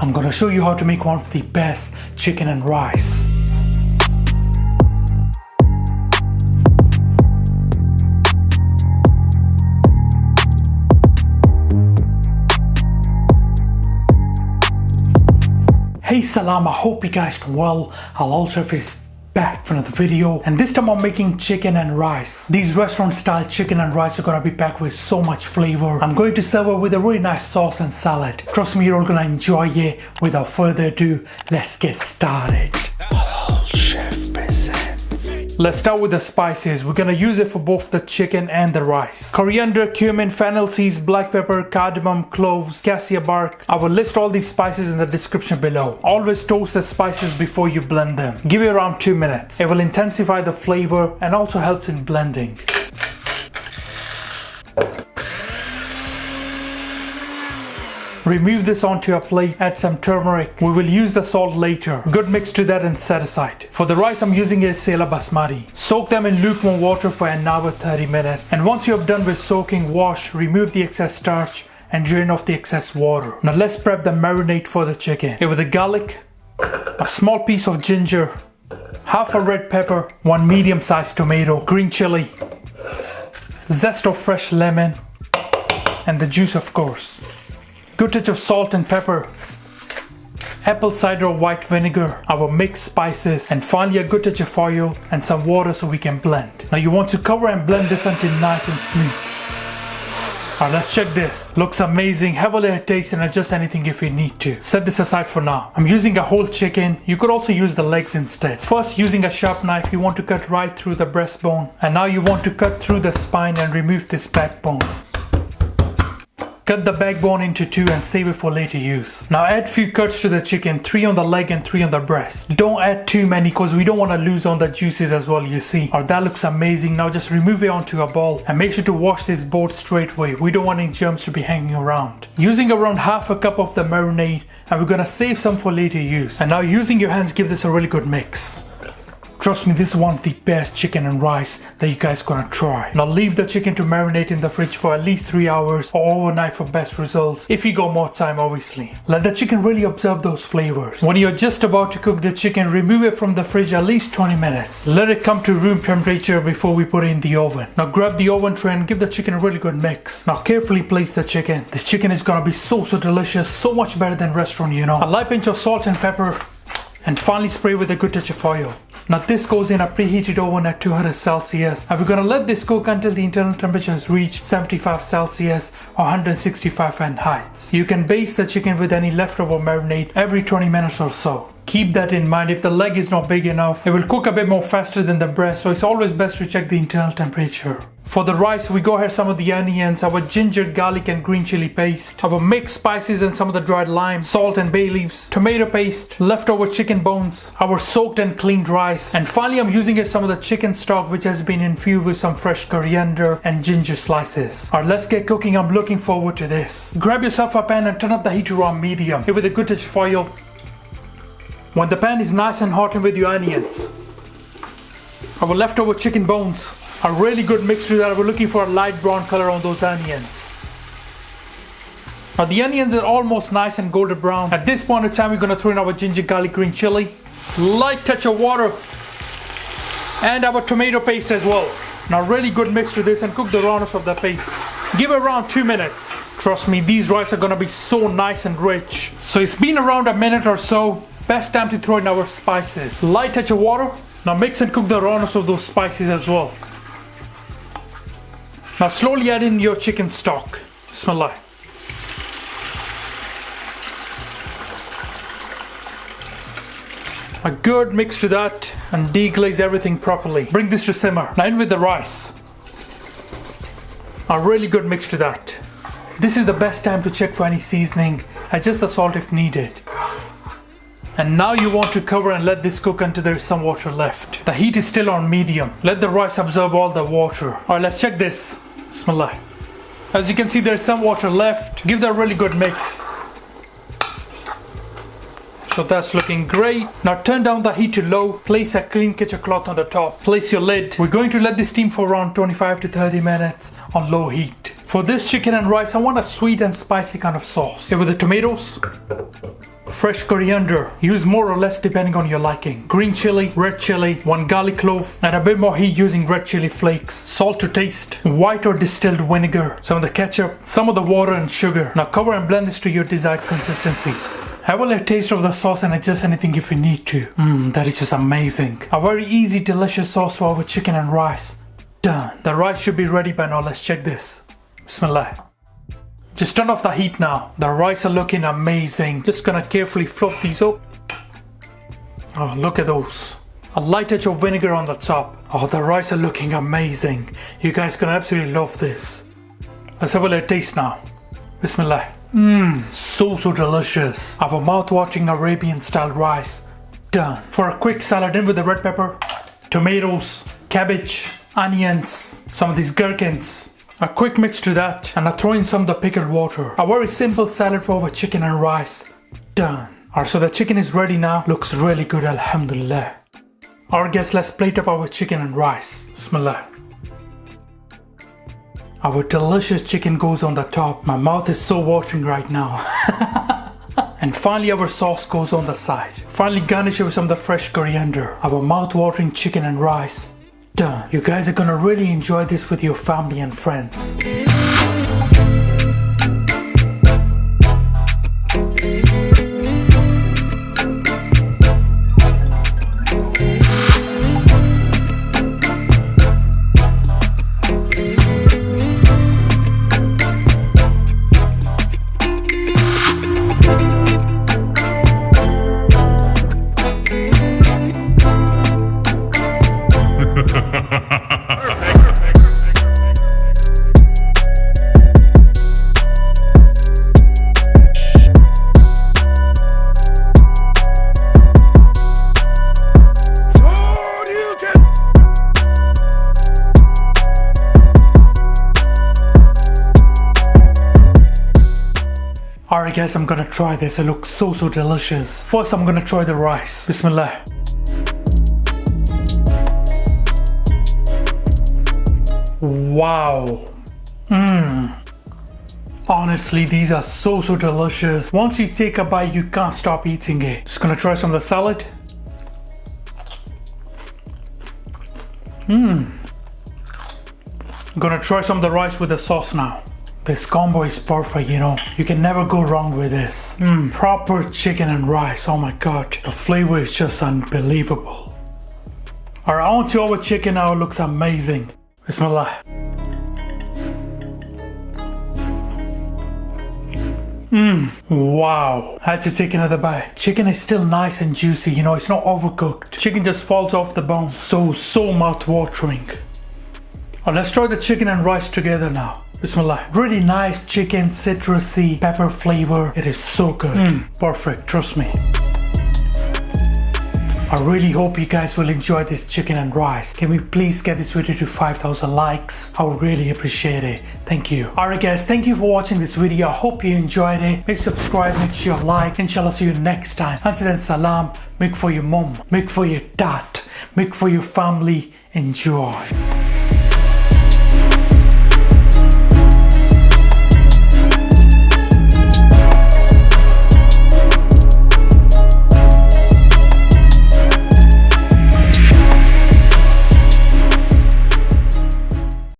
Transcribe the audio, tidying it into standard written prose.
I'm gonna show you how to make one of the best chicken and rice. Hey Salam, I hope you guys are well. Halal Chef is back for another video, and this time I'm making chicken and rice. These restaurant style chicken and rice are gonna be packed with so much flavor. I'm going to serve it with a really nice sauce and salad. Trust me, you're all gonna enjoy it. Without further ado, let's get started. Halal Chef presents. Let's start with the spices. We're gonna use it for both the chicken and the rice. Coriander, cumin, fennel seeds, black pepper, cardamom, cloves, cassia bark. I will list all these spices in the description below. Always toast the spices before you blend them. Give it around 2 minutes. It will intensify the flavor and also helps in blending. Remove this onto a plate, add some turmeric. We will use the salt later. Good mix to that and set aside. For the rice I'm using is Sela Basmati. Soak them in lukewarm water for an hour 30 minutes. And once you have done with soaking, wash, remove the excess starch and drain off the excess water. Now let's prep the marinade for the chicken. Here with the garlic, a small piece of ginger, half a red pepper, 1 medium-sized tomato, green chili, zest of fresh lemon, and the juice of course. Good touch of salt and pepper, apple cider white vinegar, our mixed spices, and finally a good touch of oil and some water so we can blend. Now you want to cover and blend this until nice and smooth. Alright, let's check this. Looks amazing. Have a little taste and adjust anything if you need to. Set this aside for now. I'm using a whole chicken. You could also use the legs instead. First, using a sharp knife, you want to cut right through the breastbone. And now you want to cut through the spine and remove this backbone. Cut the backbone into 2 and save it for later use. Now add few cuts to the chicken, 3 on the leg and 3 on the breast. Don't add too many because we don't want to lose on the juices as well, you see. Alright, that looks amazing. Now just remove it onto a bowl and make sure to wash this board straight away. We don't want any germs to be hanging around. Using around half a cup of the marinade, and we're gonna save some for later use. And now using your hands, give this a really good mix. Trust me, this is one of the best chicken and rice that you guys gonna try. Now leave the chicken to marinate in the fridge for at least 3 hours or overnight for best results, if you got more time obviously. Let the chicken really absorb those flavors. When you're just about to cook the chicken, remove it from the fridge at least 20 minutes. Let it come to room temperature before we put it in the oven. Now grab the oven tray and give the chicken a really good mix. Now carefully place the chicken. This chicken is gonna be so delicious, so much better than restaurant, you know. A light pinch of salt and pepper, and finally spray with a good touch of oil. Now this goes in a preheated oven at 200 Celsius, and we're gonna let this cook until the internal temperature has reached 75 Celsius or 165 Fahrenheit. You can baste the chicken with any leftover marinade every 20 minutes or so. Keep that in mind. If the leg is not big enough, it will cook a bit more faster than the breast, so it's always best to check the internal temperature. For the rice, we go ahead some of the onions, our ginger, garlic and green chili paste, our mixed spices and some of the dried lime, salt and bay leaves, tomato paste, leftover chicken bones, our soaked and cleaned rice, and finally I'm using here some of the chicken stock which has been infused with some fresh coriander and ginger slices. Alright, let's get cooking. I'm looking forward to this. Grab yourself a pan and turn up the heat to around medium. Give it a good touch of oil. When the pan is nice and hot, in with your onions, our leftover chicken bones, a really good mixture that we're looking for a light brown color on those onions. Now the onions are almost nice and golden brown. At this point in time, we're going to throw in our ginger, garlic, green chili, light touch of water, and our tomato paste as well. Now really good mix to this and cook the rawness of the paste. Give it around 2 minutes. Trust me, these rice are going to be so nice and rich. So it's been around a minute or so. Best time to throw in our spices. Light touch of water. Now mix and cook the rawness of those spices as well. Now slowly add in your chicken stock. Bismillah. A good mix to that and deglaze everything properly. Bring this to simmer. Now in with the rice. A really good mix to that. This is the best time to check for any seasoning. Adjust the salt if needed. And now you want to cover and let this cook until there is some water left. The heat is still on medium. Let the rice absorb all the water. Alright, let's check this. Bismillah. As you can see, there's some water left. Give that a really good mix. So that's looking great. Now turn down the heat to low. Place a clean kitchen cloth on the top. Place your lid. We're going to let this steam for around 25 to 30 minutes on low heat. For this chicken and rice, I want a sweet and spicy kind of sauce. Here with the tomatoes, fresh coriander, use more or less depending on your liking, green chili, red chili, 1 garlic clove, and a bit more heat using red chili flakes, salt to taste, white or distilled vinegar, some of the ketchup, some of the water and sugar. Now cover and blend this to your desired consistency. Have a little taste of the sauce and adjust anything if you need to. That is just amazing. A very easy, delicious sauce for our chicken and rice. Done. The rice should be ready by now. Let's check this. Bismillah. Just turn off the heat now. The rice are looking amazing. Just gonna carefully fluff these up. Oh, look at those. A light touch of vinegar on the top. Oh, the rice are looking amazing. You guys gonna absolutely love this. Let's have a little taste now. Bismillah. So delicious. Our mouth-watering Arabian style rice. Done. For a quick salad in with the red pepper, tomatoes, cabbage, onions, some of these gherkins. A quick mix to that, and I throw in some of the pickled water. A very simple salad for our chicken and rice. Done. Alright, so the chicken is ready now. Looks really good, alhamdulillah. Alright guys, let's plate up our chicken and rice. Bismillah. Our delicious chicken goes on the top. My mouth is so watering right now. And finally our sauce goes on the side. Finally garnish it with some of the fresh coriander. Our mouth-watering chicken and rice. Done. You guys are gonna really enjoy this with your family and friends. Alright guys, I'm gonna try this. It looks so delicious. First I'm gonna try the rice. Bismillah. Wow. Honestly, these are so delicious. Once you take a bite, you can't stop eating it. Just gonna try some of the salad. I'm gonna try some of the rice with the sauce now. This combo is perfect, you know. You can never go wrong with this. Proper chicken and rice. Oh my god. The flavor is just unbelievable. Alright, I want you our chicken now. It looks amazing. Bismillah. Wow. I had to take another bite. Chicken is still nice and juicy, you know, it's not overcooked. Chicken just falls off the bone. So mouth-watering. Alright, let's try the chicken and rice together now. Bismillah. Really nice chicken, citrusy, pepper flavor. It is so good. Perfect, trust me. I really hope you guys will enjoy this chicken and rice. Can we please get this video to 5,000 likes? I would really appreciate it. Thank you. Alright guys, thank you for watching this video. I hope you enjoyed it. Make sure subscribe, make sure you like. Inshallah, see you next time. Until then, salam. Make for your mom, make for your dad, make for your family. Enjoy.